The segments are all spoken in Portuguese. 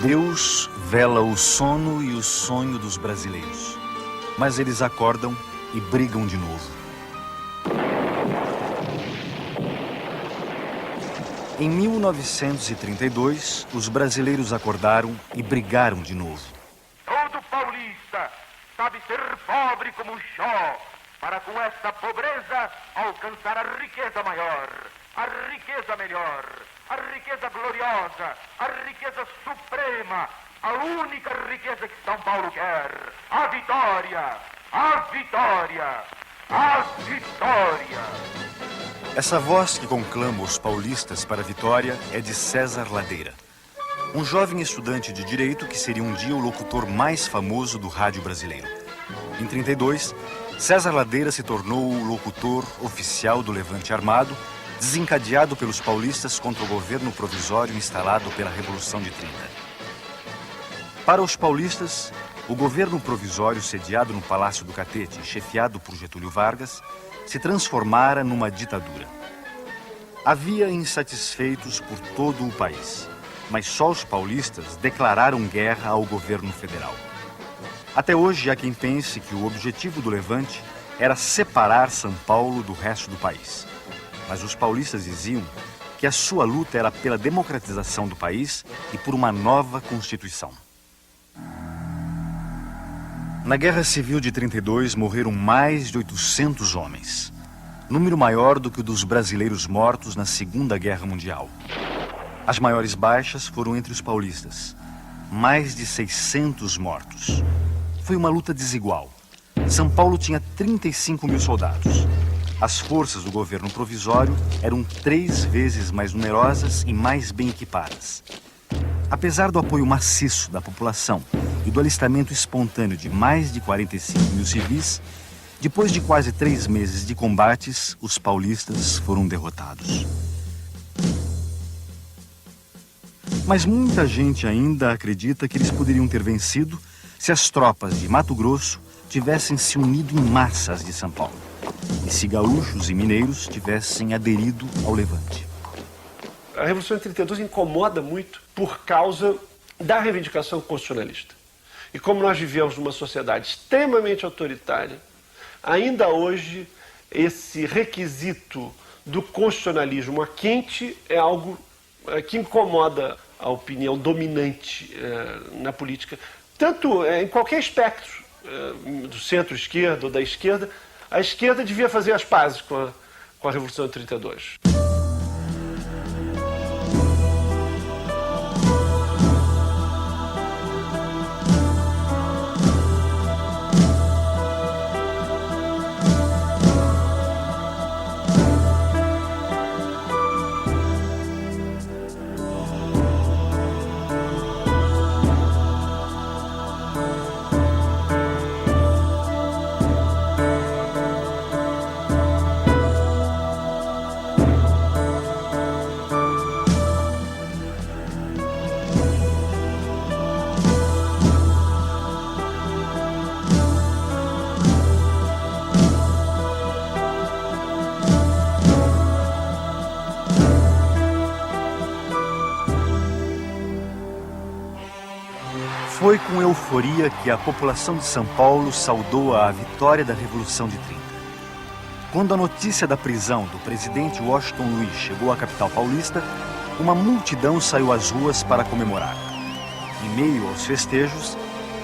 Deus vela o sono e o sonho dos brasileiros, mas eles acordam e brigam de novo. Em 1932, os brasileiros acordaram e brigaram de novo. Todo paulista sabe ser pobre como um xó, para com esta pobreza alcançar a riqueza maior, a riqueza melhor, a riqueza gloriosa, a riqueza suprema, a única riqueza que São Paulo quer, a vitória, a vitória, a vitória. Essa voz que conclama os paulistas para a vitória é de César Ladeira, um jovem estudante de direito que seria um dia o locutor mais famoso do rádio brasileiro. Em 32, César Ladeira se tornou o locutor oficial do Levante Armado, desencadeado pelos paulistas contra o governo provisório instalado pela Revolução de 30. Para os paulistas, o governo provisório sediado no Palácio do Catete, chefiado por Getúlio Vargas, se transformara numa ditadura. Havia insatisfeitos por todo o país, mas só os paulistas declararam guerra ao governo federal. Até hoje há quem pense que o objetivo do Levante era separar São Paulo do resto do país. Mas os paulistas diziam que a sua luta era pela democratização do país e por uma nova Constituição. Na Guerra Civil de 32 morreram mais de 800 homens, número maior do que o dos brasileiros mortos na Segunda Guerra Mundial. As maiores baixas foram entre os paulistas, mais de 600 mortos. Foi uma luta desigual. São Paulo tinha 35 mil soldados. As forças do governo provisório eram 3 vezes mais numerosas e mais bem equipadas. Apesar do apoio maciço da população e do alistamento espontâneo de mais de 45 mil civis, depois de quase 3 meses de combates, os paulistas foram derrotados. Mas muita gente ainda acredita que eles poderiam ter vencido se as tropas de Mato Grosso tivessem se unido em massas de São Paulo e se gaúchos e mineiros tivessem aderido ao Levante. A Revolução de 32 incomoda muito por causa da reivindicação constitucionalista. E como nós vivemos numa sociedade extremamente autoritária, ainda hoje esse requisito do constitucionalismo a quente é algo que incomoda a opinião dominante na política. Tanto em qualquer espectro, do centro-esquerda ou da esquerda, a esquerda devia fazer as pazes com a Revolução de 32. Foi com euforia que a população de São Paulo saudou a vitória da Revolução de 30. Quando a notícia da prisão do presidente Washington Luiz chegou à capital paulista, uma multidão saiu às ruas para comemorar. Em meio aos festejos,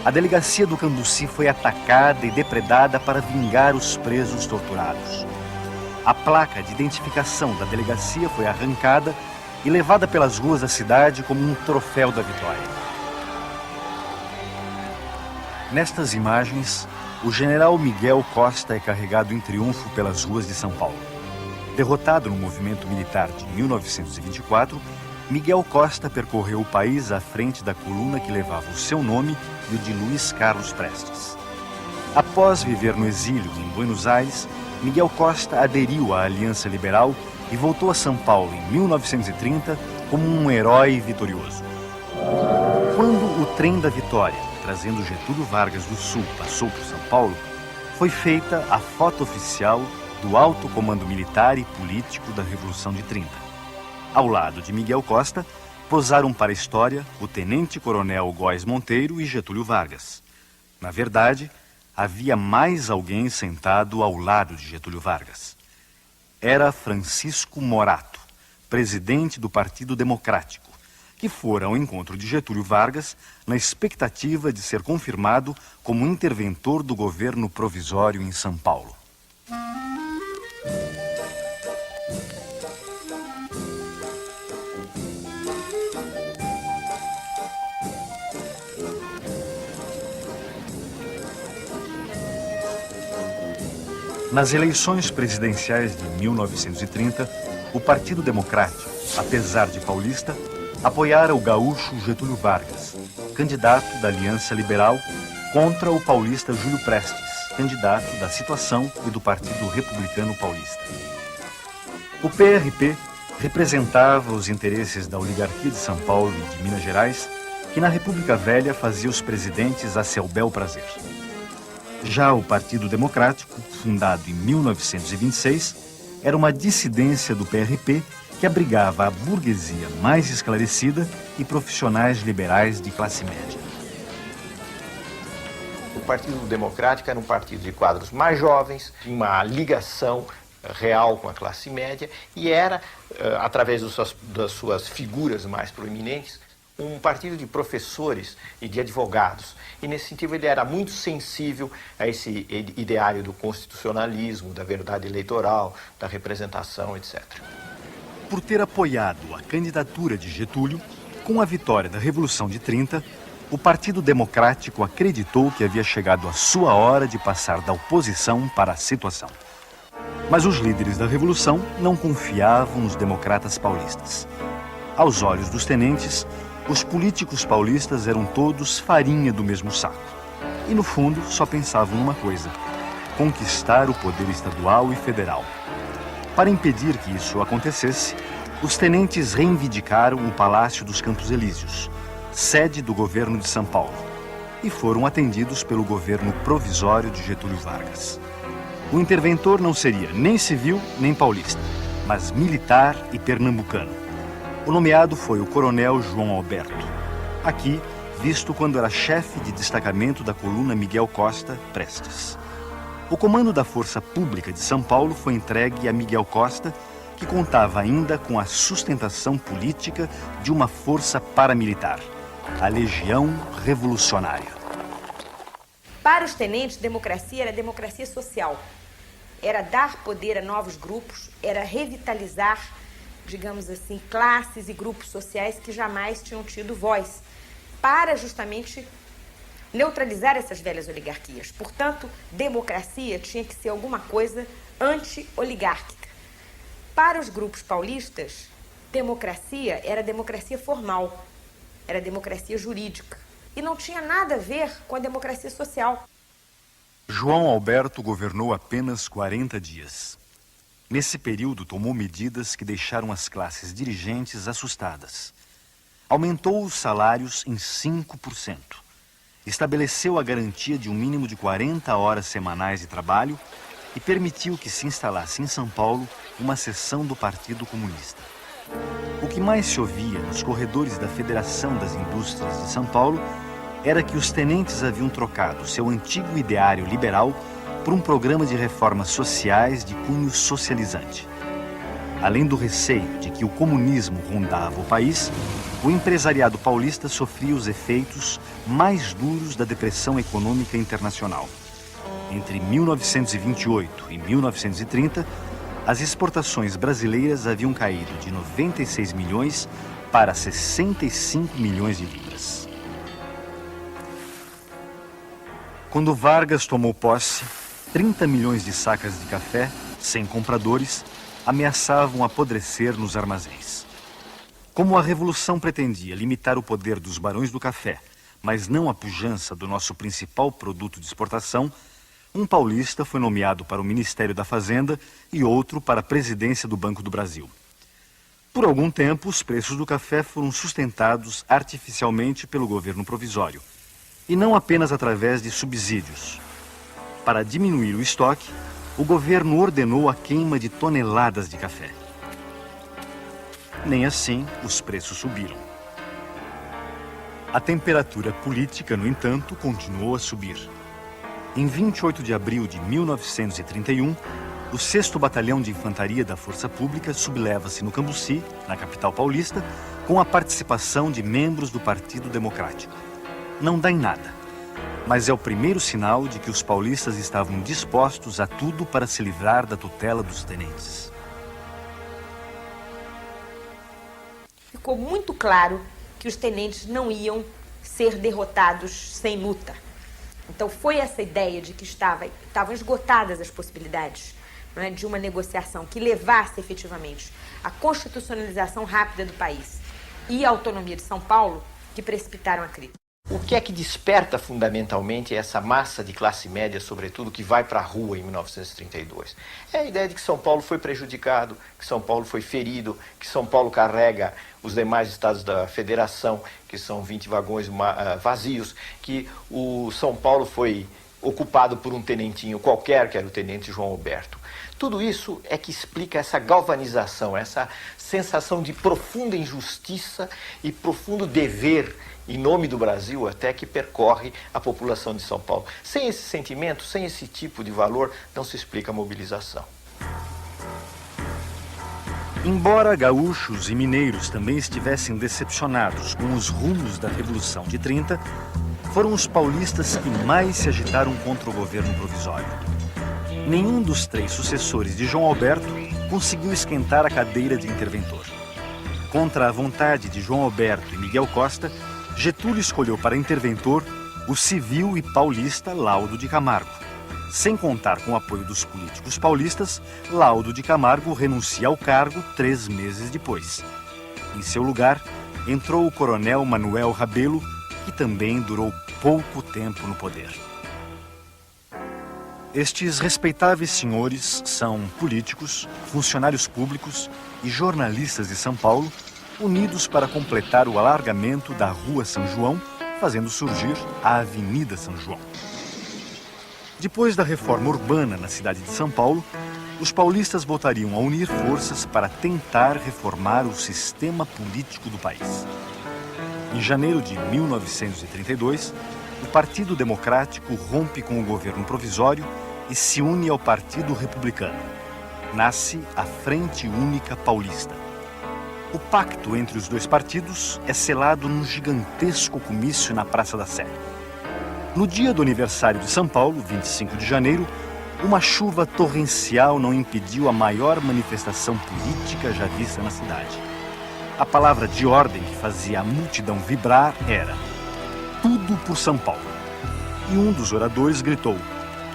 a delegacia do Cambuci foi atacada e depredada para vingar os presos torturados. A placa de identificação da delegacia foi arrancada e levada pelas ruas da cidade como um troféu da vitória. Nestas imagens, o general Miguel Costa é carregado em triunfo pelas ruas de São Paulo. Derrotado no movimento militar de 1924, Miguel Costa percorreu o país à frente da coluna que levava o seu nome e o de Luiz Carlos Prestes. Após viver no exílio em Buenos Aires, Miguel Costa aderiu à Aliança Liberal e voltou a São Paulo em 1930 como um herói vitorioso. Quando o trem da vitória, trazendo Getúlio Vargas do Sul, passou por São Paulo, foi feita a foto oficial do alto comando militar e político da Revolução de 30. Ao lado de Miguel Costa, posaram para a história o tenente-coronel Góes Monteiro e Getúlio Vargas. Na verdade, havia mais alguém sentado ao lado de Getúlio Vargas. Era Francisco Morato, presidente do Partido Democrático, que fora ao encontro de Getúlio Vargas na expectativa de ser confirmado como interventor do governo provisório em São Paulo. Nas eleições presidenciais de 1930, o Partido Democrático, apesar de paulista, apoiara o gaúcho Getúlio Vargas, candidato da Aliança Liberal, contra o paulista Júlio Prestes, candidato da Situação e do Partido Republicano Paulista. O PRP representava os interesses da oligarquia de São Paulo e de Minas Gerais, que na República Velha fazia os presidentes a seu bel prazer. Já o Partido Democrático, fundado em 1926, era uma dissidência do PRP que abrigava a burguesia mais esclarecida e profissionais liberais de classe média. O Partido Democrático era um partido de quadros mais jovens, tinha uma ligação real com a classe média e era, através das suas figuras mais proeminentes, um partido de professores e de advogados. E, nesse sentido, ele era muito sensível a esse ideário do constitucionalismo, da verdade eleitoral, da representação, etc. Por ter apoiado a candidatura de Getúlio, com a vitória da Revolução de 30, o Partido Democrático acreditou que havia chegado a sua hora de passar da oposição para a situação. Mas os líderes da Revolução não confiavam nos democratas paulistas. Aos olhos dos tenentes, os políticos paulistas eram todos farinha do mesmo saco. E, no fundo, só pensavam numa coisa: conquistar o poder estadual e federal. Para impedir que isso acontecesse, os tenentes reivindicaram o Palácio dos Campos Elíseos, sede do governo de São Paulo, e foram atendidos pelo governo provisório de Getúlio Vargas. O interventor não seria nem civil nem paulista, mas militar e pernambucano. O nomeado foi o coronel João Alberto, aqui visto quando era chefe de destacamento da coluna Miguel Costa Prestes. O comando da Força Pública de São Paulo foi entregue a Miguel Costa, que contava ainda com a sustentação política de uma força paramilitar, a Legião Revolucionária. Para os tenentes, democracia era democracia social. Era dar poder a novos grupos, era revitalizar, digamos assim, classes e grupos sociais que jamais tinham tido voz, para justamente neutralizar essas velhas oligarquias. Portanto, democracia tinha que ser alguma coisa anti-oligárquica. Para os grupos paulistas, democracia era democracia formal, era democracia jurídica, e não tinha nada a ver com a democracia social. João Alberto governou apenas 40 dias. Nesse período, tomou medidas que deixaram as classes dirigentes assustadas. Aumentou os salários em 5%. Estabeleceu a garantia de um mínimo de 40 horas semanais de trabalho e permitiu que se instalasse em São Paulo uma seção do Partido Comunista. O que mais se ouvia nos corredores da Federação das Indústrias de São Paulo era que os tenentes haviam trocado seu antigo ideário liberal por um programa de reformas sociais de cunho socializante. Além do receio de que o comunismo rondava o país, o empresariado paulista sofria os efeitos mais duros da depressão econômica internacional. Entre 1928 e 1930, as exportações brasileiras haviam caído de 96 milhões para 65 milhões de libras. Quando Vargas tomou posse, 30 milhões de sacas de café, sem compradores, ameaçavam apodrecer nos armazéns. Como a Revolução pretendia limitar o poder dos barões do café, mas não a pujança do nosso principal produto de exportação, um paulista foi nomeado para o Ministério da Fazenda e outro para a presidência do Banco do Brasil. Por algum tempo, os preços do café foram sustentados artificialmente pelo governo provisório, e não apenas através de subsídios. Para diminuir o estoque, o governo ordenou a queima de toneladas de café. Nem assim os preços subiram. A temperatura política, no entanto, continuou a subir. Em 28 de abril de 1931, o 6º Batalhão de Infantaria da Força Pública subleva-se no Cambuci, na capital paulista, com a participação de membros do Partido Democrático. Não dá em nada, mas é o primeiro sinal de que os paulistas estavam dispostos a tudo para se livrar da tutela dos tenentes. Ficou muito claro que os tenentes não iam ser derrotados sem luta. Então foi essa ideia de que estavam esgotadas as possibilidades, não é, de uma negociação que levasse efetivamente à constitucionalização rápida do país e à autonomia de São Paulo que precipitaram a crise. O que é que desperta fundamentalmente essa massa de classe média, sobretudo, que vai para a rua em 1932? É a ideia de que São Paulo foi prejudicado, que São Paulo foi ferido, que São Paulo carrega os demais estados da federação, que são 20 vagões vazios, que o São Paulo foi ocupado por um tenentinho qualquer, que era o tenente João Alberto. Tudo isso é que explica essa galvanização, essa sensação de profunda injustiça e profundo dever em nome do Brasil até que percorre a população de São Paulo. Sem esse sentimento, sem esse tipo de valor, não se explica a mobilização. Embora gaúchos e mineiros também estivessem decepcionados com os rumos da Revolução de 30, foram os paulistas que mais se agitaram contra o governo provisório. Nenhum dos 3 sucessores de João Alberto conseguiu esquentar a cadeira de interventor. Contra a vontade de João Alberto e Miguel Costa, Getúlio escolheu para interventor o civil e paulista Laudo de Camargo. Sem contar com o apoio dos políticos paulistas, Laudo de Camargo renuncia ao cargo 3 meses depois. Em seu lugar, entrou o coronel Manuel Rabelo, que também durou pouco tempo no poder. Estes respeitáveis senhores são políticos, funcionários públicos e jornalistas de São Paulo, unidos para completar o alargamento da Rua São João, fazendo surgir a Avenida São João. Depois da reforma urbana na cidade de São Paulo, os paulistas voltariam a unir forças para tentar reformar o sistema político do país. Em janeiro de 1932, o Partido Democrático rompe com o governo provisório e se une ao Partido Republicano. Nasce a Frente Única Paulista. O pacto entre os 2 partidos é selado num gigantesco comício na Praça da Sé. No dia do aniversário de São Paulo, 25 de janeiro, uma chuva torrencial não impediu a maior manifestação política já vista na cidade. A palavra de ordem que fazia a multidão vibrar era: tudo por São Paulo. E um dos oradores gritou: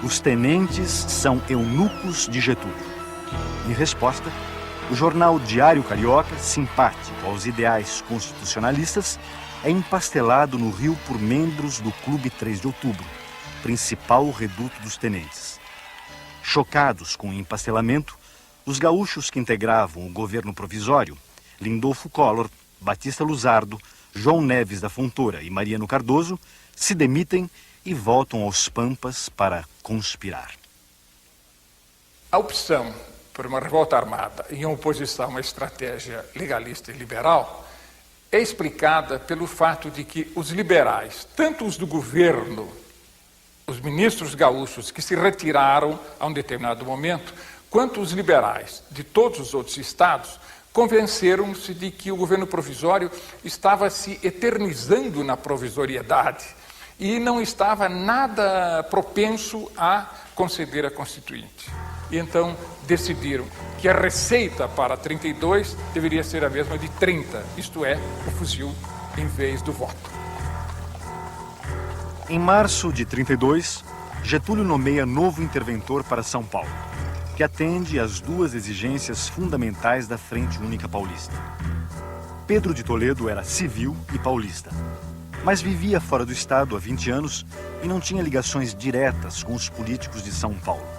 os tenentes são eunucos de Getúlio. Em resposta, o jornal Diário Carioca, simpático aos ideais constitucionalistas, é empastelado no Rio por membros do Clube 3 de Outubro, principal reduto dos tenentes. Chocados com o empastelamento, os gaúchos que integravam o governo provisório, Lindolfo Collor, Batista Luzardo, João Neves da Fontoura e Mariano Cardoso, se demitem e voltam aos Pampas para conspirar. A opção por uma revolta armada em oposição a uma estratégia legalista e liberal é explicada pelo fato de que os liberais, tanto os do governo, os ministros gaúchos que se retiraram a um determinado momento, quanto os liberais de todos os outros estados, convenceram-se de que o governo provisório estava se eternizando na provisoriedade e não estava nada propenso a conceder a Constituinte. E então decidiram que a receita para 32 deveria ser a mesma de 30, isto é, o fuzil em vez do voto. Em março de 32, Getúlio nomeia novo interventor para São Paulo, que atende às 2 exigências fundamentais da Frente Única Paulista. Pedro de Toledo era civil e paulista, mas vivia fora do estado há 20 anos e não tinha ligações diretas com os políticos de São Paulo.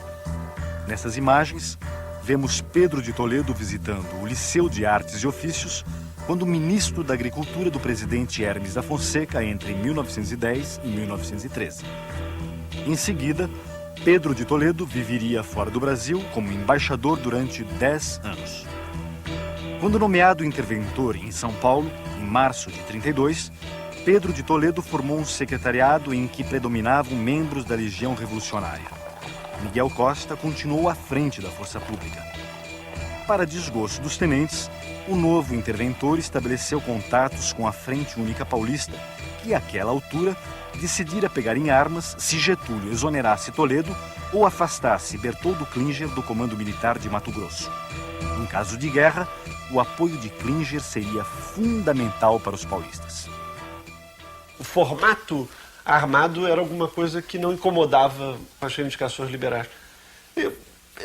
Nessas imagens, vemos Pedro de Toledo visitando o Liceu de Artes e Ofícios quando ministro da Agricultura do presidente Hermes da Fonseca entre 1910 e 1913. Em seguida, Pedro de Toledo viveria fora do Brasil como embaixador durante 10 anos. Quando nomeado interventor em São Paulo, em março de 32, Pedro de Toledo formou um secretariado em que predominavam membros da Legião Revolucionária. Miguel Costa continuou à frente da força pública. Para desgosto dos tenentes, o novo interventor estabeleceu contatos com a Frente Única Paulista, que, àquela altura, decidira pegar em armas se Getúlio exonerasse Toledo ou afastasse Bertoldo Klinger do comando militar de Mato Grosso. Em caso de guerra, o apoio de Klinger seria fundamental para os paulistas. O formato armado era alguma coisa que não incomodava as reivindicações liberais.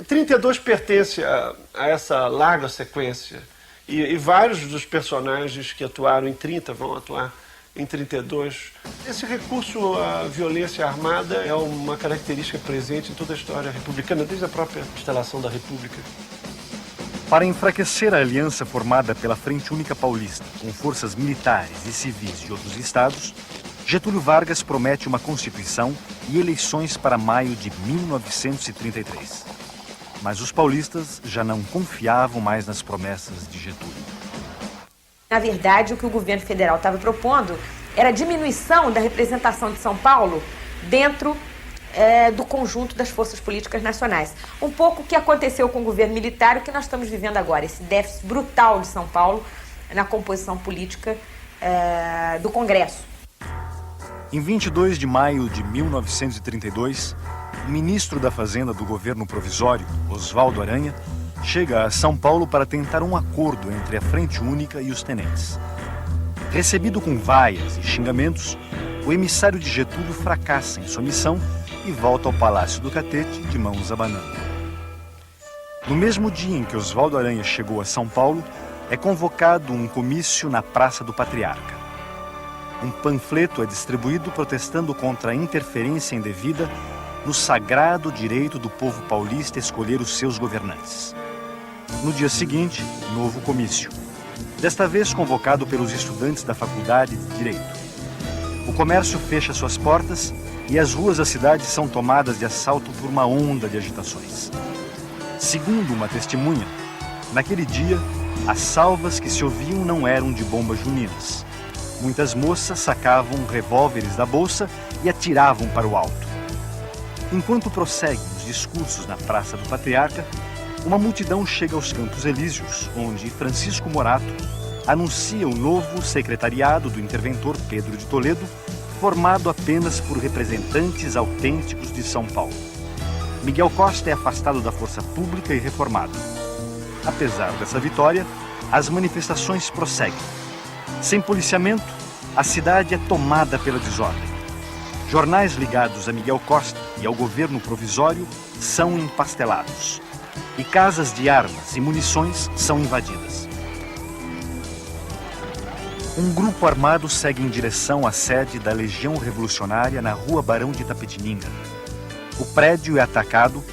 32 pertence a essa larga sequência e vários dos personagens que atuaram em 30 vão atuar em 32. Esse recurso à violência armada é uma característica presente em toda a história republicana, desde a própria instalação da República. Para enfraquecer a aliança formada pela Frente Única Paulista com forças militares e civis de outros estados, Getúlio Vargas promete uma Constituição e eleições para maio de 1933. Mas os paulistas já não confiavam mais nas promessas de Getúlio. Na verdade, o que o governo federal estava propondo era a diminuição da representação de São Paulo dentro do conjunto das forças políticas nacionais. Um pouco o que aconteceu com o governo militar e o que nós estamos vivendo agora, esse déficit brutal de São Paulo na composição política do Congresso. Em 22 de maio de 1932, o ministro da Fazenda do governo provisório, Oswaldo Aranha, chega a São Paulo para tentar um acordo entre a Frente Única e os tenentes. Recebido com vaias e xingamentos, o emissário de Getúlio fracassa em sua missão e volta ao Palácio do Catete de mãos abanando. No mesmo dia em que Oswaldo Aranha chegou a São Paulo, é convocado um comício na Praça do Patriarca. Um panfleto é distribuído protestando contra a interferência indevida no sagrado direito do povo paulista escolher os seus governantes. No dia seguinte, novo comício. Desta vez convocado pelos estudantes da Faculdade de Direito. O comércio fecha suas portas e as ruas da cidade são tomadas de assalto por uma onda de agitações. Segundo uma testemunha, naquele dia, as salvas que se ouviam não eram de bombas juninas. Muitas moças sacavam revólveres da bolsa e atiravam para o alto. Enquanto prosseguem os discursos na Praça do Patriarca, uma multidão chega aos Campos Elíseos, onde Francisco Morato anuncia o novo secretariado do interventor Pedro de Toledo, formado apenas por representantes autênticos de São Paulo. Miguel Costa é afastado da força pública e reformado. Apesar dessa vitória, as manifestações prosseguem. Sem policiamento, a cidade é tomada pela desordem. Jornais ligados a Miguel Costa e ao governo provisório são empastelados. E casas de armas e munições são invadidas. Um grupo armado segue em direção à sede da Legião Revolucionária na Rua Barão de Itapetininga. O prédio é atacado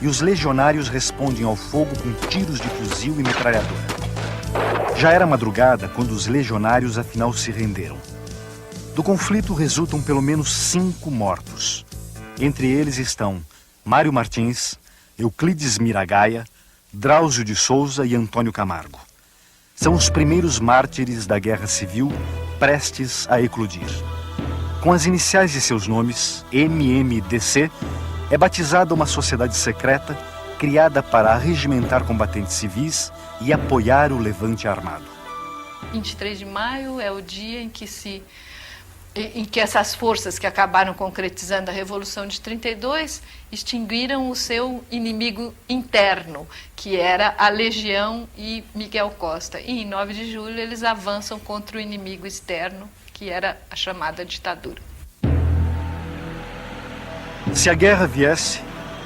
e os legionários respondem ao fogo com tiros de fuzil e metralhadora. Já era madrugada quando os legionários afinal se renderam. Do conflito resultam pelo menos 5 mortos. Entre eles estão Mário Martins, Euclides Miragaia, Drauzio de Souza e Antônio Camargo. São os primeiros mártires da Guerra Civil prestes a eclodir. Com as iniciais de seus nomes, MMDC, é batizada uma sociedade secreta criada para arregimentar combatentes civis e apoiar o levante armado. 23 de maio é o dia em que essas forças que acabaram concretizando a Revolução de 32 extinguiram o seu inimigo interno, que era a Legião e Miguel Costa. E em 9 de julho eles avançam contra o inimigo externo, que era a chamada ditadura. Se a guerra viesse,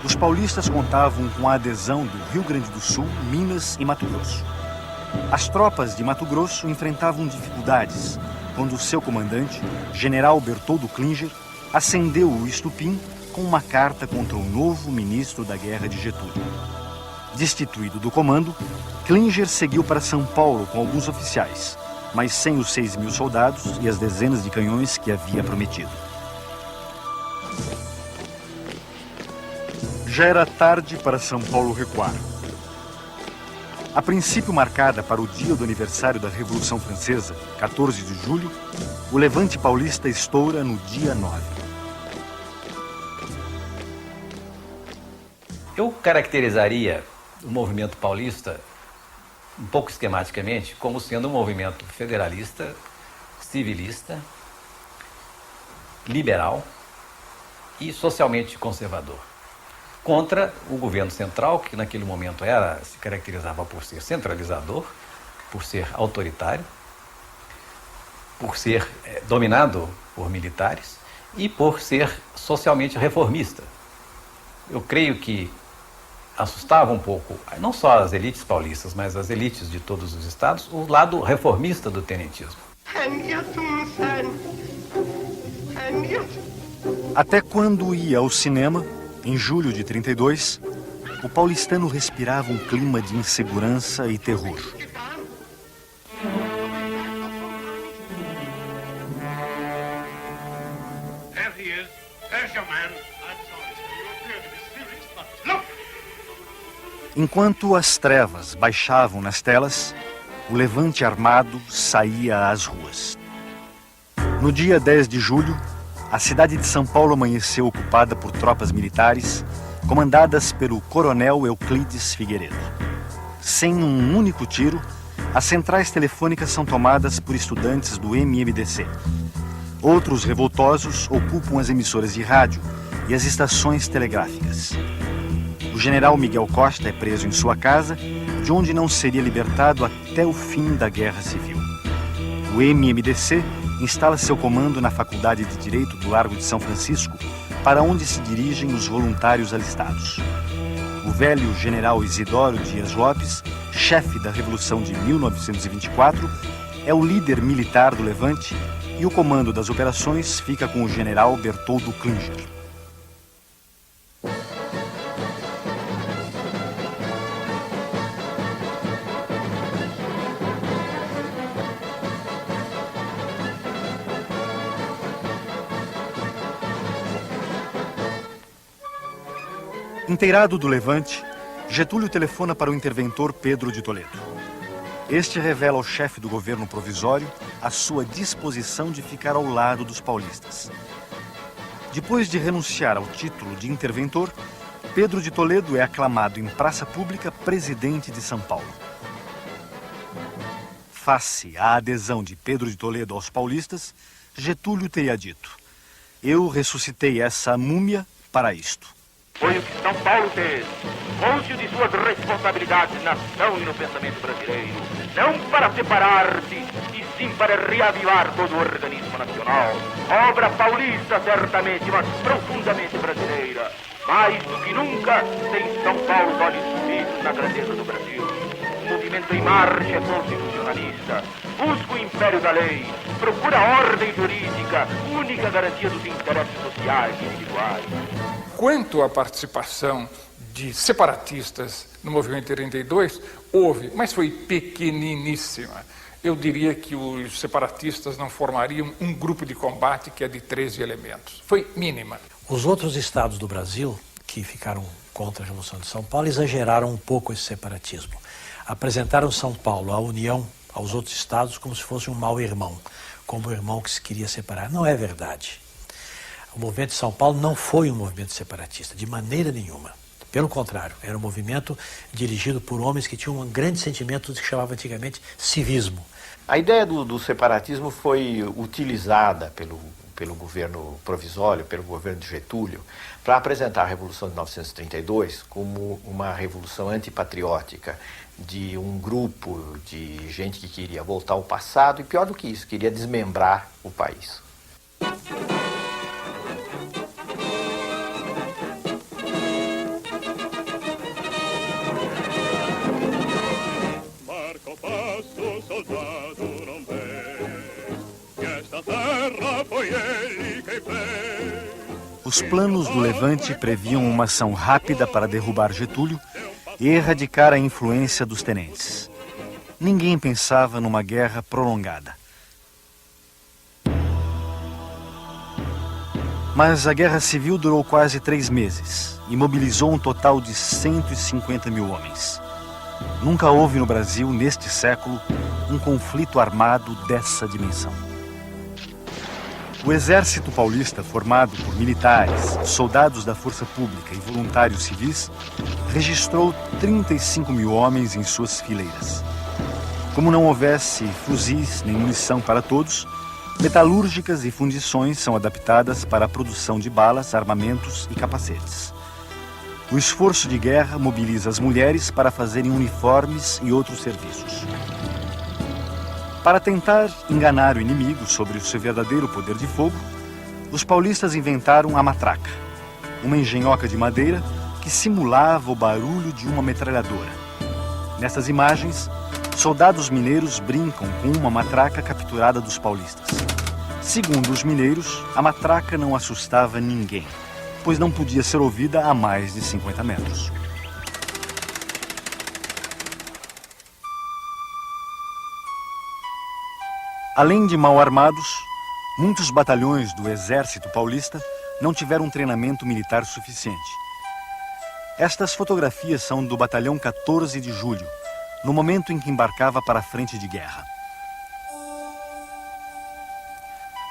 os paulistas contavam com a adesão do Rio Grande do Sul, Minas e Mato Grosso. As tropas de Mato Grosso enfrentavam dificuldades quando o seu comandante, general Bertoldo Klinger, acendeu o estupim com uma carta contra o novo ministro da Guerra de Getúlio. Destituído do comando, Klinger seguiu para São Paulo com alguns oficiais, mas sem os 6.000 soldados e as dezenas de canhões que havia prometido. Já era tarde para São Paulo recuar. A princípio marcada para o dia do aniversário da Revolução Francesa, 14 de julho, o levante paulista estoura no dia 9. Eu caracterizaria o movimento paulista, um pouco esquematicamente, como sendo um movimento federalista, civilista, liberal e socialmente conservador, contra o governo central, que naquele momento se caracterizava por ser centralizador, por ser autoritário, por ser dominado por militares e por ser socialmente reformista. Eu creio que assustava um pouco, não só as elites paulistas, mas as elites de todos os estados, o lado reformista do tenentismo. Até quando ia ao cinema, em julho de 32, o paulistano respirava um clima de insegurança e terror. Enquanto as trevas baixavam nas telas, o levante armado saía às ruas. No dia 10 de julho, a cidade de São Paulo amanheceu ocupada por tropas militares, comandadas pelo coronel Euclides Figueiredo. Sem um único tiro, as centrais telefônicas são tomadas por estudantes do MMDC. Outros revoltosos ocupam as emissoras de rádio e as estações telegráficas. O general Miguel Costa é preso em sua casa, de onde não seria libertado até o fim da Guerra Civil. O MMDC instala seu comando na Faculdade de Direito do Largo de São Francisco, para onde se dirigem os voluntários alistados. O velho general Isidoro Dias Lopes, chefe da Revolução de 1924, é o líder militar do levante e o comando das operações fica com o general Bertoldo Klinger. Inteirado do levante, Getúlio telefona para o interventor Pedro de Toledo. Este revela ao chefe do governo provisório a sua disposição de ficar ao lado dos paulistas. Depois de renunciar ao título de interventor, Pedro de Toledo é aclamado em praça pública presidente de São Paulo. Face à adesão de Pedro de Toledo aos paulistas, Getúlio teria dito: "Eu ressuscitei essa múmia para isto." Foi o que São Paulo fez, consciente de suas responsabilidades na ação e no pensamento brasileiro, não para separar-se, e sim para reavivar todo o organismo nacional. Obra paulista, certamente, mas profundamente brasileira. Mais do que nunca, tem São Paulo os olhos fixos na grandeza do Brasil. O movimento em marcha é constitucionalista, busca o império da lei, procura a ordem jurídica, única garantia dos interesses sociais e individuais. Quanto à participação de separatistas no movimento 32, houve, mas foi pequeniníssima. Eu diria que os separatistas não formariam um grupo de combate que é de 13 elementos. Foi mínima. Os outros estados do Brasil, que ficaram contra a Revolução de São Paulo, exageraram um pouco esse separatismo. Apresentaram São Paulo, a União, aos outros estados como se fosse um mau irmão, como um irmão que se queria separar. Não é verdade. O movimento de São Paulo não foi um movimento separatista, de maneira nenhuma. Pelo contrário, era um movimento dirigido por homens que tinham um grande sentimento do que se chamava antigamente civismo. A ideia do separatismo foi utilizada pelo governo provisório, pelo governo de Getúlio, para apresentar a Revolução de 1932 como uma revolução antipatriótica, de um grupo de gente que queria voltar ao passado e, pior do que isso, queria desmembrar o país. Os planos do levante previam uma ação rápida para derrubar Getúlio e erradicar a influência dos tenentes. Ninguém pensava numa guerra prolongada. Mas a guerra civil durou quase 3 meses e mobilizou um total de 150 mil homens. Nunca houve no Brasil, neste século, um conflito armado dessa dimensão. O exército paulista, formado por militares, soldados da força pública e voluntários civis, registrou 35 mil homens em suas fileiras. Como não houvesse fuzis nem munição para todos, metalúrgicas e fundições são adaptadas para a produção de balas, armamentos e capacetes. O esforço de guerra mobiliza as mulheres para fazerem uniformes e outros serviços. Para tentar enganar o inimigo sobre o seu verdadeiro poder de fogo, os paulistas inventaram a matraca, uma engenhoca de madeira que simulava o barulho de uma metralhadora. Nessas imagens, soldados mineiros brincam com uma matraca capturada dos paulistas. Segundo os mineiros, a matraca não assustava ninguém, pois não podia ser ouvida a mais de 50 metros. Além de mal armados, muitos batalhões do exército paulista não tiveram um treinamento militar suficiente. Estas fotografias são do batalhão 14 de julho, no momento em que embarcava para a frente de guerra.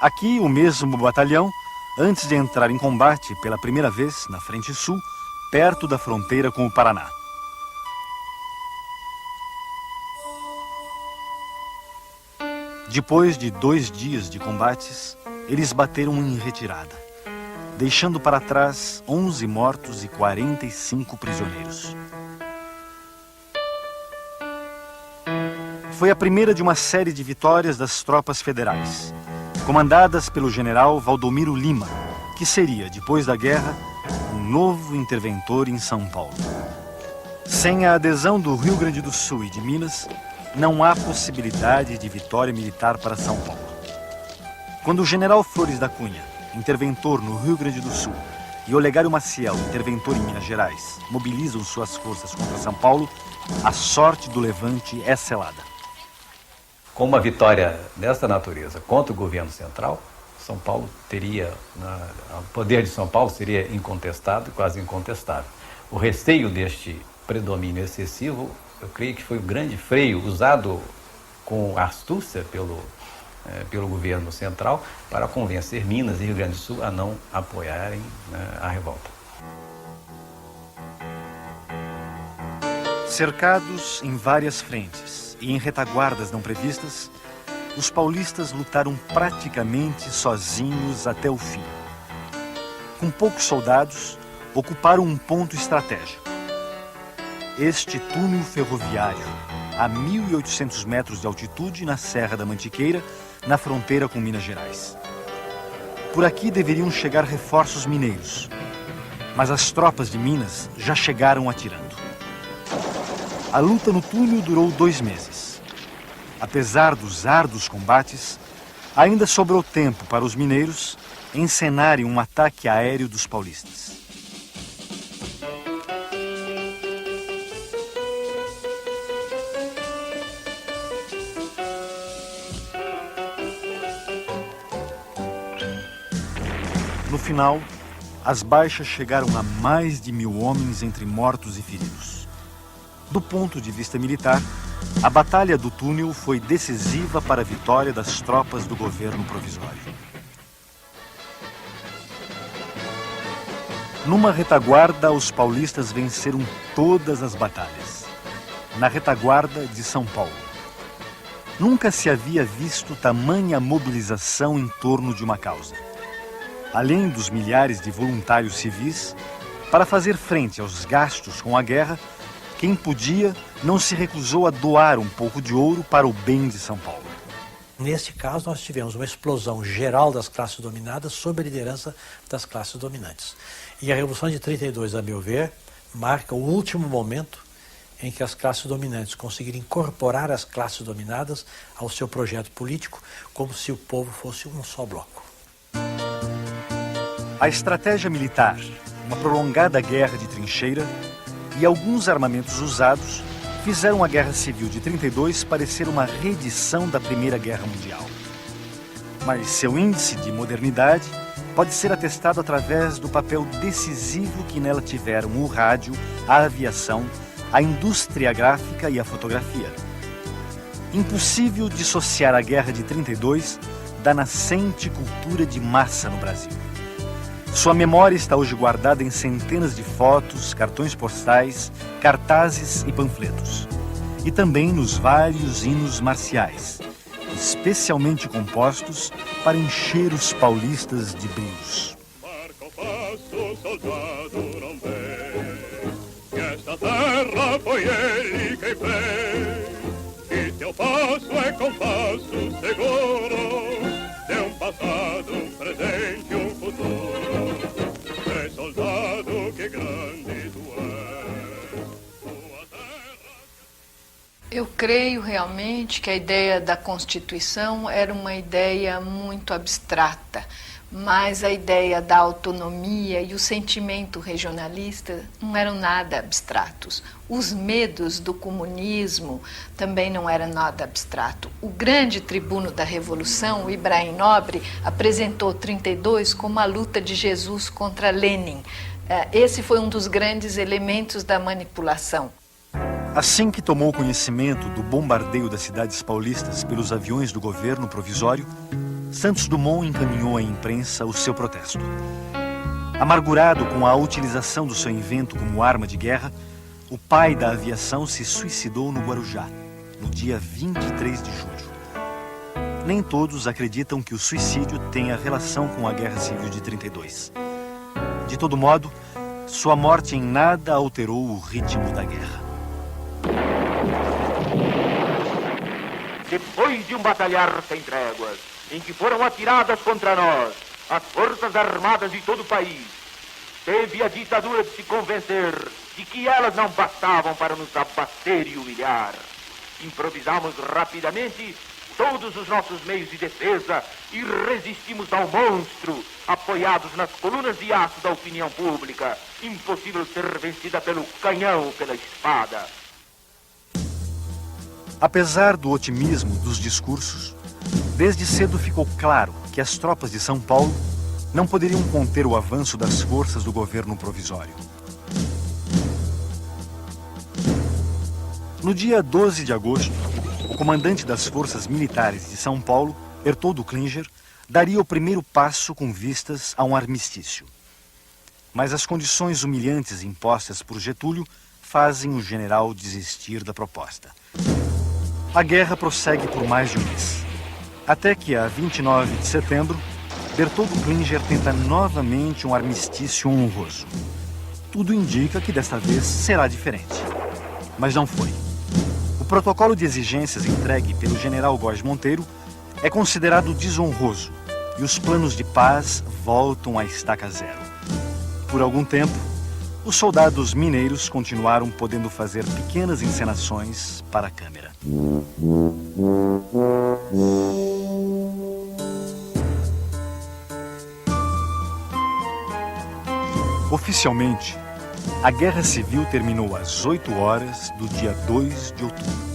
Aqui, o mesmo batalhão, antes de entrar em combate pela primeira vez na frente sul, perto da fronteira com o Paraná. Depois de 2 dias de combates, eles bateram em retirada, deixando para trás 11 mortos e 45 prisioneiros. Foi a primeira de uma série de vitórias das tropas federais, comandadas pelo general Valdomiro Lima, que seria, depois da guerra, um novo interventor em São Paulo. Sem a adesão do Rio Grande do Sul e de Minas, não há possibilidade de vitória militar para São Paulo. Quando o general Flores da Cunha, interventor no Rio Grande do Sul, e Olegário Maciel, interventor em Minas Gerais, mobilizam suas forças contra São Paulo, a sorte do levante é selada. Com uma vitória dessa natureza contra o governo central, São Paulo teria, o poder de São Paulo seria incontestado, quase incontestável. O receio deste predomínio excessivo, eu creio que foi o grande freio usado com astúcia pelo governo central para convencer Minas e Rio Grande do Sul a não apoiarem a revolta. Cercados em várias frentes e em retaguardas não previstas, os paulistas lutaram praticamente sozinhos até o fim. Com poucos soldados, ocuparam um ponto estratégico. Este túnel ferroviário, a 1.800 metros de altitude na Serra da Mantiqueira, na fronteira com Minas Gerais. Por aqui deveriam chegar reforços mineiros, mas as tropas de Minas já chegaram atirando. A luta no túnel durou 2 meses. Apesar dos árduos combates, ainda sobrou tempo para os mineiros encenarem um ataque aéreo dos paulistas. No final, as baixas chegaram a mais de 1.000 homens entre mortos e feridos. Do ponto de vista militar, a Batalha do Túnel foi decisiva para a vitória das tropas do governo provisório. Numa retaguarda, os paulistas venceram todas as batalhas. Na retaguarda de São Paulo. Nunca se havia visto tamanha mobilização em torno de uma causa. Além dos milhares de voluntários civis, para fazer frente aos gastos com a guerra, quem podia não se recusou a doar um pouco de ouro para o bem de São Paulo. Neste caso, nós tivemos uma explosão geral das classes dominadas sob a liderança das classes dominantes. E a Revolução de 32, a meu ver, marca o último momento em que as classes dominantes conseguiram incorporar as classes dominadas ao seu projeto político, como se o povo fosse um só bloco. A estratégia militar, uma prolongada guerra de trincheira e alguns armamentos usados fizeram a Guerra Civil de 32 parecer uma reedição da Primeira Guerra Mundial. Mas seu índice de modernidade pode ser atestado através do papel decisivo que nela tiveram o rádio, a aviação, a indústria gráfica e a fotografia. Impossível dissociar a Guerra de 32 da nascente cultura de massa no Brasil. Sua memória está hoje guardada em centenas de fotos, cartões postais, cartazes e panfletos. E também nos vários hinos marciais, especialmente compostos para encher os paulistas de brios. Marca o passo, soldado não vê, que esta terra foi ele quem fez. E teu passo é compasso seguro, de um passado, um presente, um futuro. É soldado, que grande tu és, tua terra... Eu creio realmente que a ideia da Constituição era uma ideia muito abstrata, mas a ideia da autonomia e o sentimento regionalista não eram nada abstratos. Os medos do comunismo também não eram nada abstrato. O grande tribuno da Revolução, o Ibrahim Nobre, apresentou 32 como a luta de Jesus contra Lenin. Esse foi um dos grandes elementos da manipulação. Assim que tomou conhecimento do bombardeio das cidades paulistas pelos aviões do governo provisório, Santos Dumont encaminhou à imprensa o seu protesto. Amargurado com a utilização do seu invento como arma de guerra, o pai da aviação se suicidou no Guarujá, no dia 23 de julho. Nem todos acreditam que o suicídio tenha relação com a Guerra Civil de 32. De todo modo, sua morte em nada alterou o ritmo da guerra. Depois de um batalhar sem tréguas, em que foram atiradas contra nós as forças armadas de todo o país, teve a ditadura de se convencer de que elas não bastavam para nos abater e humilhar. Improvisamos rapidamente todos os nossos meios de defesa e resistimos ao monstro, apoiados nas colunas de aço da opinião pública, impossível ser vencida pelo canhão ou pela espada. Apesar do otimismo dos discursos, desde cedo ficou claro que as tropas de São Paulo não poderiam conter o avanço das forças do governo provisório. No dia 12 de agosto, o comandante das forças militares de São Paulo, Bertoldo Klinger, daria o primeiro passo com vistas a um armistício. Mas as condições humilhantes impostas por Getúlio fazem o general desistir da proposta. A guerra prossegue por mais de um mês. Até que, a 29 de setembro, Bertoldo Klinger tenta novamente um armistício honroso. Tudo indica que desta vez será diferente. Mas não foi. O protocolo de exigências entregue pelo general Góes Monteiro é considerado desonroso e os planos de paz voltam à estaca zero. Por algum tempo, os soldados mineiros continuaram podendo fazer pequenas encenações para a câmera. Oficialmente, a Guerra Civil terminou às 8 horas do dia 2 de outubro.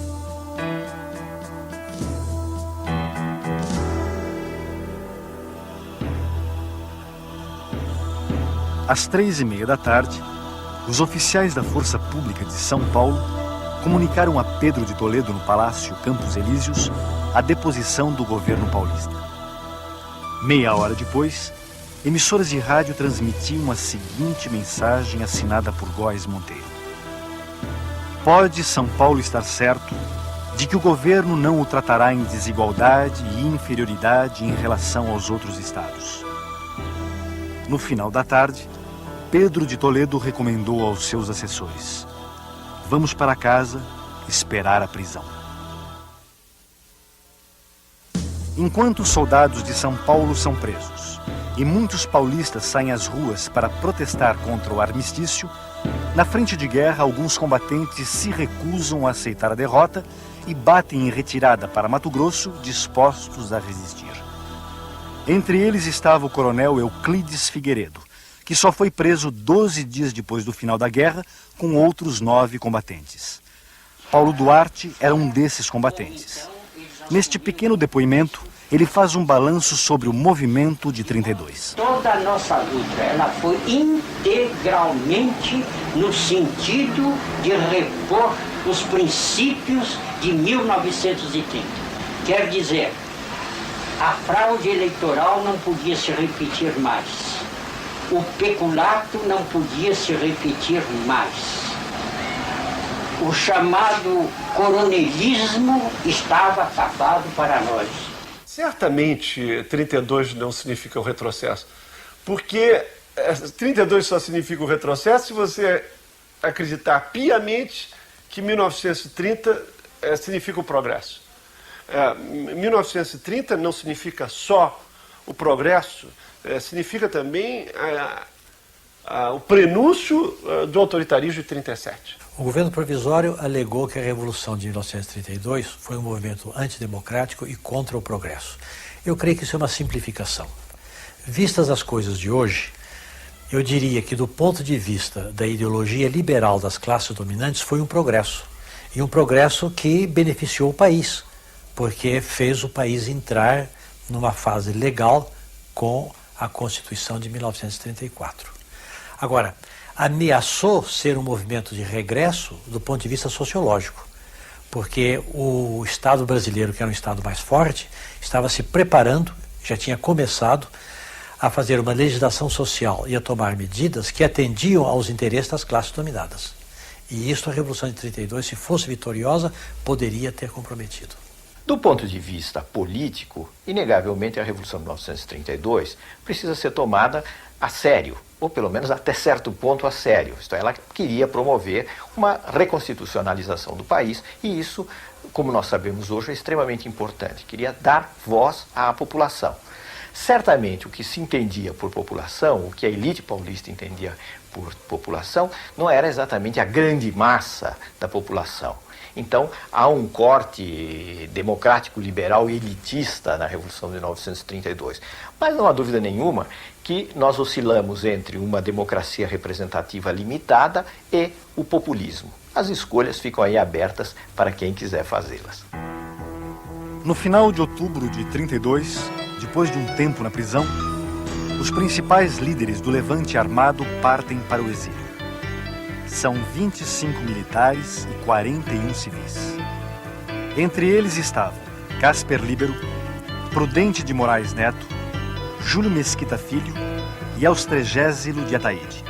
Às 3h30 da tarde, os oficiais da Força Pública de São Paulo comunicaram a Pedro de Toledo, no Palácio Campos Elíseos, a deposição do governo paulista. Meia hora depois, emissoras de rádio transmitiam a seguinte mensagem assinada por Góes Monteiro: pode São Paulo estar certo de que o governo não o tratará em desigualdade e inferioridade em relação aos outros estados. No final da tarde, Pedro de Toledo recomendou aos seus assessores: vamos para casa esperar a prisão. Enquanto os soldados de São Paulo são presos e muitos paulistas saem às ruas para protestar contra o armistício, na frente de guerra alguns combatentes se recusam a aceitar a derrota e batem em retirada para Mato Grosso, dispostos a resistir. Entre eles estava o coronel Euclides Figueiredo, que só foi preso 12 dias depois do final da guerra, com outros 9 combatentes. Paulo Duarte era um desses combatentes. Neste pequeno depoimento, ele faz um balanço sobre o movimento de 32. Toda a nossa luta, ela foi integralmente no sentido de repor os princípios de 1930. Quer dizer, a fraude eleitoral não podia se repetir mais. O peculato não podia se repetir mais. O chamado coronelismo estava acabado para nós. Certamente 32 não significa o retrocesso, porque 32 só significa o retrocesso se você acreditar piamente que 1930 significa o progresso. 1930 não significa só o progresso, significa também o prenúncio do autoritarismo de 37. O governo provisório alegou que a Revolução de 1932 foi um movimento antidemocrático e contra o progresso. Eu creio que isso é uma simplificação. Vistas as coisas de hoje, eu diria que do ponto de vista da ideologia liberal das classes dominantes foi um progresso. E um progresso que beneficiou o país, porque fez o país entrar numa fase legal com a Constituição de 1934. Agora, ameaçou ser um movimento de regresso do ponto de vista sociológico, porque o Estado brasileiro, que era um Estado mais forte, estava se preparando, já tinha começado a fazer uma legislação social e a tomar medidas que atendiam aos interesses das classes dominadas. E isso a Revolução de 32, se fosse vitoriosa, poderia ter comprometido. Do ponto de vista político, inegavelmente a Revolução de 1932 precisa ser tomada a sério, ou pelo menos até certo ponto a sério. Isto é, ela queria promover uma reconstitucionalização do país e isso, como nós sabemos hoje, é extremamente importante. Queria dar voz à população. Certamente o que se entendia por população, o que a elite paulista entendia por população, não era exatamente a grande massa da população. Então, há um corte democrático, liberal e elitista na Revolução de 1932. Mas não há dúvida nenhuma que nós oscilamos entre uma democracia representativa limitada e o populismo. As escolhas ficam aí abertas para quem quiser fazê-las. No final de outubro de 32, depois de um tempo na prisão, os principais líderes do levante armado partem para o exílio. São 25 militares e 41 civis. Entre eles estavam Casper Líbero, Prudente de Moraes Neto, Júlio Mesquita Filho e Austrégésilo de Ataíde.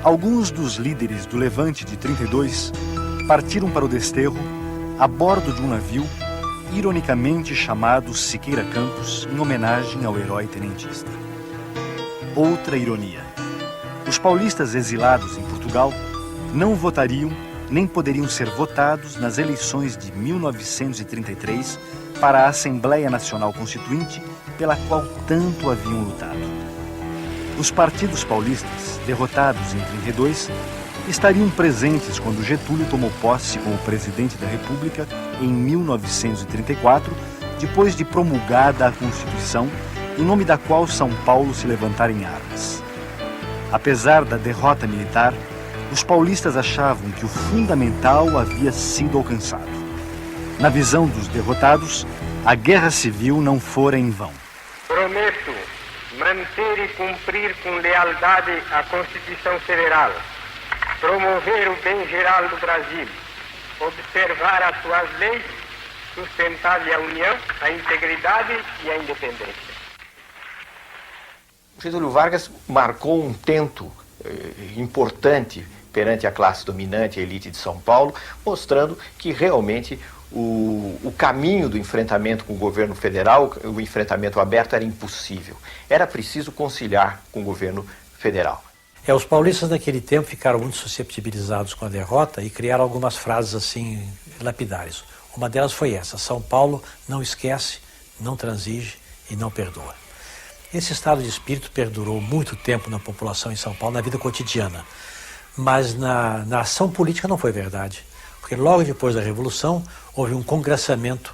Alguns dos líderes do levante de 32 partiram para o desterro a bordo de um navio ironicamente chamado Siqueira Campos, em homenagem ao herói tenentista. Outra ironia. Os paulistas exilados em Portugal não votariam nem poderiam ser votados nas eleições de 1933 para a Assembleia Nacional Constituinte, pela qual tanto haviam lutado. Os partidos paulistas, derrotados em 32, estariam presentes quando Getúlio tomou posse como presidente da República em 1934, depois de promulgada a Constituição, em nome da qual São Paulo se levantara em armas. Apesar da derrota militar, os paulistas achavam que o fundamental havia sido alcançado. Na visão dos derrotados, a guerra civil não fora em vão. Prometo manter e cumprir com lealdade a Constituição Federal, promover o bem geral do Brasil, observar as suas leis, sustentar-lhe a união, a integridade e a independência. Getúlio Vargas marcou um tento importante perante a classe dominante, a elite de São Paulo, mostrando que realmente o caminho do enfrentamento com o governo federal, o enfrentamento aberto, era impossível. Era preciso conciliar com o governo federal. Os paulistas naquele tempo ficaram muito susceptibilizados com a derrota e criaram algumas frases assim lapidares. Uma delas foi essa: São Paulo não esquece, não transige e não perdoa. Esse estado de espírito perdurou muito tempo na população em São Paulo, na vida cotidiana. Mas na ação política não foi verdade. Porque logo depois da Revolução houve um congressamento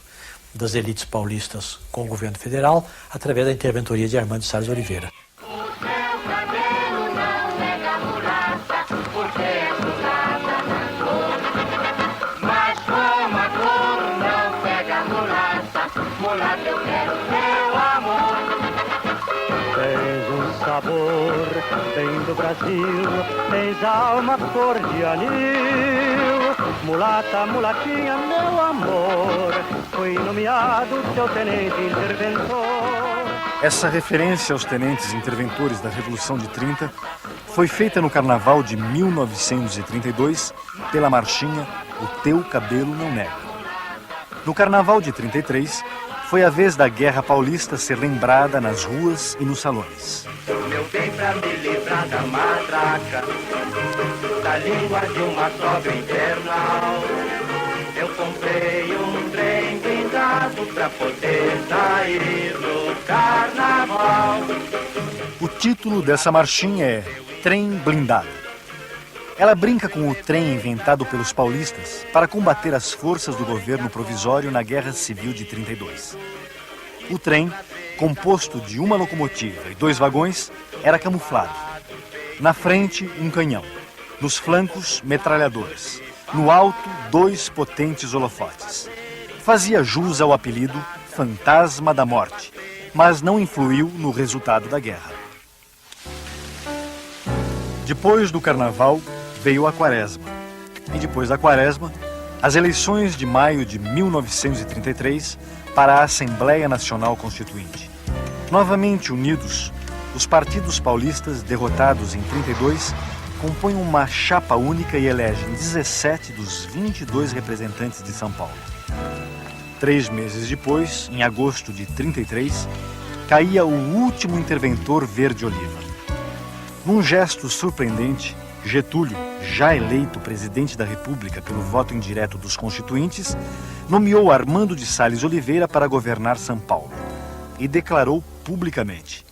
das elites paulistas com o governo federal através da interventoria de Armando Salles Oliveira. amor, vem do Brasil, tens alma cor de anil. Mulata, mulatinha, meu amor, fui nomeado teu tenente interventor. Essa referência aos tenentes interventores da Revolução de 30 foi feita no Carnaval de 1932 pela marchinha O Teu Cabelo Não Nega. No Carnaval de 33, foi a vez da Guerra Paulista ser lembrada nas ruas e nos salões. Meu bem, pra me livrar da matraca, da língua de uma sogra infernal, eu comprei um trem blindado pra poder sair no carnaval. O título dessa marchinha é Trem Blindado. Ela brinca com o trem inventado pelos paulistas para combater as forças do governo provisório na Guerra Civil de 32. O trem, composto de uma locomotiva e 2 vagões, era camuflado. Na frente, um canhão. Nos flancos, metralhadoras. No alto, 2 potentes holofotes. Fazia jus ao apelido Fantasma da Morte, mas não influiu no resultado da guerra. Depois do Carnaval, veio a Quaresma. E depois da Quaresma, as eleições de maio de 1933 para a Assembleia Nacional Constituinte. Novamente unidos, os partidos paulistas, derrotados em 32, compõem uma chapa única e elegem 17 dos 22 representantes de São Paulo. 3 meses depois, em agosto de 33, caía o último interventor verde-oliva. Num gesto surpreendente, Getúlio, já eleito presidente da República pelo voto indireto dos constituintes, nomeou Armando de Salles Oliveira para governar São Paulo e declarou publicamente: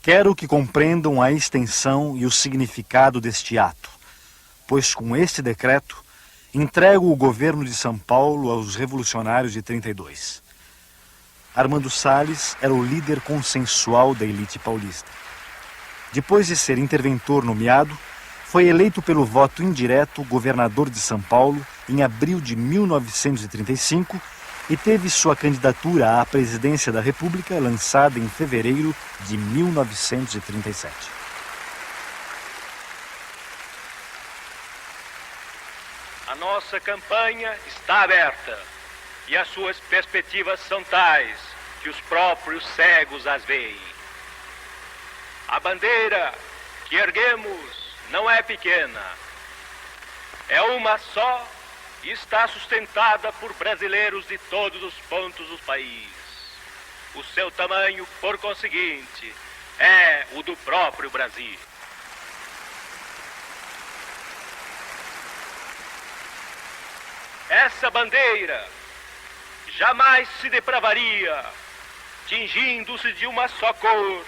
quero que compreendam a extensão e o significado deste ato, pois com este decreto entrego o governo de São Paulo aos revolucionários de 32. Armando Salles era o líder consensual da elite paulista. Depois de ser interventor nomeado, foi eleito pelo voto indireto governador de São Paulo em abril de 1935 e teve sua candidatura à presidência da República lançada em fevereiro de 1937. A nossa campanha está aberta e as suas perspectivas são tais que os próprios cegos as veem. A bandeira que erguemos não é pequena, é uma só e está sustentada por brasileiros de todos os pontos do país. O seu tamanho, por conseguinte, é o do próprio Brasil. Essa bandeira jamais se depravaria, tingindo-se de uma só cor,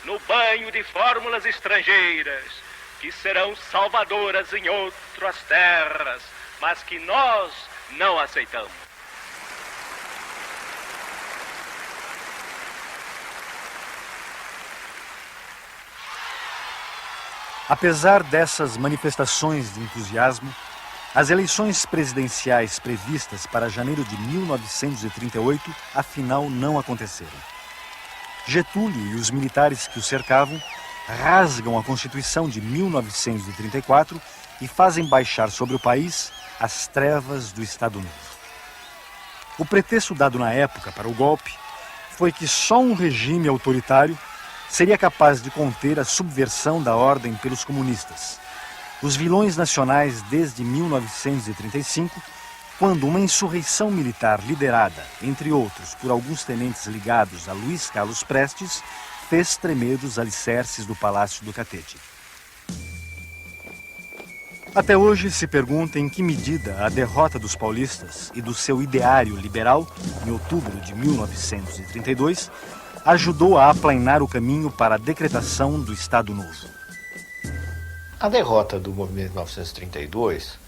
no banho de fórmulas estrangeiras, que serão salvadoras em outras terras, mas que nós não aceitamos. Apesar dessas manifestações de entusiasmo, as eleições presidenciais previstas para janeiro de 1938, afinal, não aconteceram. Getúlio e os militares que o cercavam rasgam a Constituição de 1934 e fazem baixar sobre o país as trevas do Estado Novo. O pretexto dado na época para o golpe foi que só um regime autoritário seria capaz de conter a subversão da ordem pelos comunistas, os vilões nacionais desde 1935, quando uma insurreição militar liderada, entre outros, por alguns tenentes ligados a Luiz Carlos Prestes, fez tremer os alicerces do Palácio do Catete. Até hoje se pergunta em que medida a derrota dos paulistas e do seu ideário liberal, em outubro de 1932, ajudou a aplainar o caminho para a decretação do Estado Novo. A derrota do movimento de 1932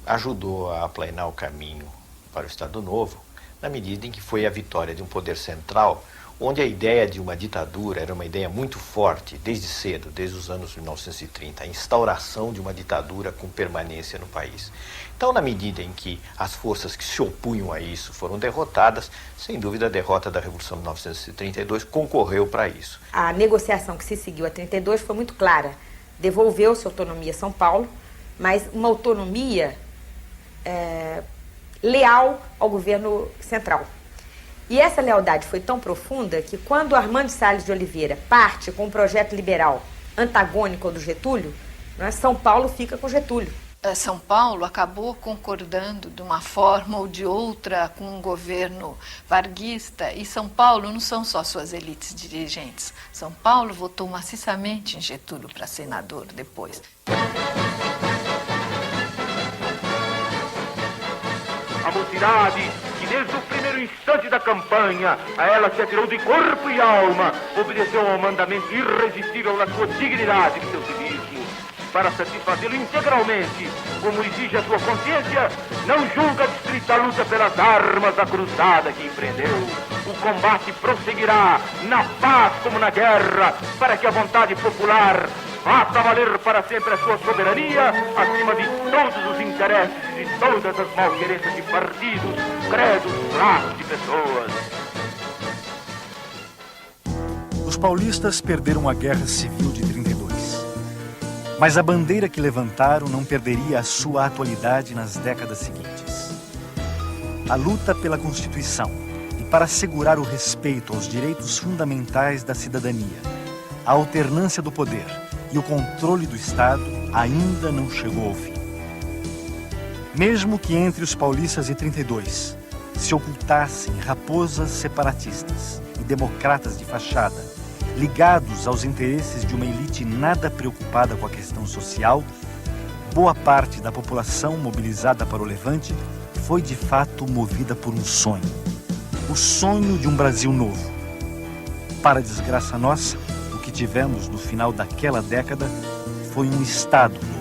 ajudou a aplainar o caminho para o Estado Novo, na medida em que foi a vitória de um poder central onde a ideia de uma ditadura era uma ideia muito forte, desde cedo, desde os anos 1930, a instauração de uma ditadura com permanência no país. Então, na medida em que as forças que se opunham a isso foram derrotadas, sem dúvida a derrota da Revolução de 1932 concorreu para isso. A negociação que se seguiu a 32 foi muito clara. Devolveu-se autonomia a São Paulo, mas uma autonomia leal ao governo central. E essa lealdade foi tão profunda que quando Armando Salles de Oliveira parte com um projeto liberal antagônico ao do Getúlio, São Paulo fica com Getúlio. São Paulo acabou concordando de uma forma ou de outra com o governo varguista, e São Paulo não são só suas elites dirigentes. São Paulo votou maciçamente em Getúlio para senador depois. A mocidade, que desde o primeiro instante da campanha, a ela se atirou de corpo e alma, obedeceu ao mandamento irresistível da sua dignidade e do seu civismo. Para satisfazê-lo integralmente, como exige a sua consciência, não julga distrita a luta pelas armas da cruzada que empreendeu. O combate prosseguirá, na paz como na guerra, para que a vontade popular faça valer para sempre a sua soberania, acima de todos os interesses e de todas as malquerenças de partidos, credos, classes de pessoas. Os paulistas perderam a Guerra Civil de 32. Mas a bandeira que levantaram não perderia a sua atualidade nas décadas seguintes. A luta pela Constituição e para assegurar o respeito aos direitos fundamentais da cidadania, a alternância do poder e o controle do Estado ainda não chegou ao fim. Mesmo que entre os paulistas de 32 se ocultassem raposas separatistas e democratas de fachada, ligados aos interesses de uma elite nada preocupada com a questão social, boa parte da população mobilizada para o Levante foi de fato movida por um sonho. O sonho de um Brasil novo. Para desgraça nossa, o que tivemos no final daquela década foi um Estado novo.